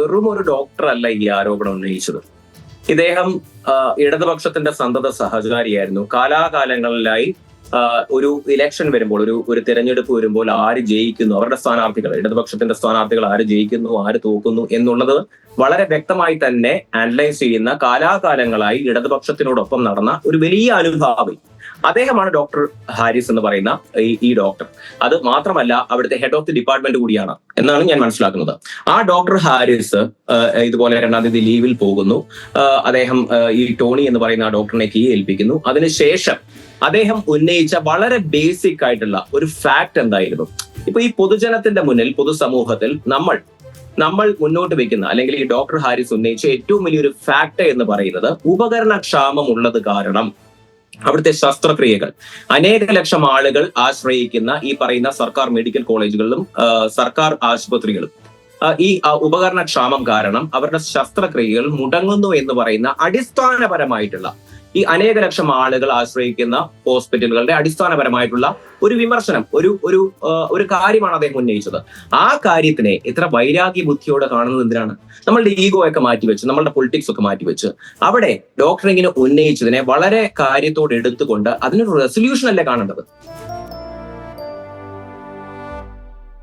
വെറും ഒരു ഡോക്ടർ അല്ല ഈ ആരോപണം ഉന്നയിച്ചത്. ഇദ്ദേഹം ഇടതുപക്ഷത്തിന്റെ സന്തത സഹചാരിയായിരുന്നു. കാലാകാലങ്ങളിലായി ഒരു ഇലക്ഷൻ വരുമ്പോൾ, ഒരു തിരഞ്ഞെടുപ്പ് വരുമ്പോൾ ആര് ജയിക്കുന്നു, അവരുടെ സ്ഥാനാർത്ഥികൾ, ഇടതുപക്ഷത്തിന്റെ സ്ഥാനാർത്ഥികൾ ആര് ജയിക്കുന്നു, ആര് തോക്കുന്നു എന്നുള്ളത് വളരെ വ്യക്തമായി തന്നെ അനലൈസ് ചെയ്യുന്ന, കാലാകാലങ്ങളായി ഇടതുപക്ഷത്തിനോടൊപ്പം നടന്ന ഒരു വലിയ അനുഭാവി അദ്ദേഹമാണ് ഡോക്ടർ ഹാരിസ് എന്ന് പറയുന്ന ഈ ഡോക്ടർ. അത് മാത്രമല്ല അവിടുത്തെ ഹെഡ് ഓഫ് ദി ഡിപ്പാർട്ട്മെന്റ് കൂടിയാണ് എന്നാണ് ഞാൻ മനസ്സിലാക്കുന്നത്. ആ ഡോക്ടർ ഹാരിസ് ഇതുപോലെ 2-ാം തീയതി ലീവിൽ പോകുന്നു. അദ്ദേഹം ഈ ടോണി എന്ന് പറയുന്ന ആ ഡോക്ടറിനെ കീ ഏൽപ്പിക്കുന്നു. അതിനുശേഷം അദ്ദേഹം ഉന്നയിച്ച വളരെ ബേസിക് ആയിട്ടുള്ള ഒരു ഫാക്ട് എന്തായിരുന്നു? ഇപ്പൊ ഈ പൊതുജനത്തിന്റെ മുന്നിൽ, പൊതുസമൂഹത്തിൽ നമ്മൾ മുന്നോട്ട് വെക്കുന്ന, അല്ലെങ്കിൽ ഈ ഡോക്ടർ ഹാരിസ് ഉന്നയിച്ച ഏറ്റവും വലിയൊരു ഫാക്ട് എന്ന് പറയുന്നത്, ഉപകരണക്ഷാമം ഉള്ളത് കാരണം അവിടുത്തെ ശസ്ത്രക്രിയകൾ അനേക ലക്ഷം ആളുകൾ ആശ്രയിക്കുന്ന ഈ പറയുന്ന സർക്കാർ മെഡിക്കൽ കോളേജുകളിലും സർക്കാർ ആശുപത്രികളും ഈ ഉപകരണക്ഷാമം കാരണം അവരുടെ ശസ്ത്രക്രിയകൾ മുടങ്ങുന്നു എന്ന് പറയുന്ന അടിസ്ഥാനപരമായിട്ടുള്ള, ഈ അനേക ലക്ഷം ആളുകൾ ആശ്രയിക്കുന്ന ഹോസ്പിറ്റലുകളുടെ അടിസ്ഥാനപരമായിട്ടുള്ള ഒരു വിമർശനം, ഒരു കാര്യമാണ് അദ്ദേഹം ഉന്നയിച്ചത്. ആ കാര്യത്തിനെ ഇത്ര വൈരാഗ്യ ബുദ്ധിയോടെ കാണുന്നത് എന്തിനാണ്? നമ്മളുടെ ഈഗോ ഒക്കെ മാറ്റിവെച്ച്, നമ്മളുടെ പൊളിറ്റിക്സ് ഒക്കെ മാറ്റിവെച്ച് അവിടെ ഡോക്ടർ ഇങ്ങനെ ഉന്നയിച്ചതിനെ വളരെ കാര്യത്തോടെ എടുത്തുകൊണ്ട് അതിനൊരു റെസൊല്യൂഷൻ അല്ലേ കാണേണ്ടത്?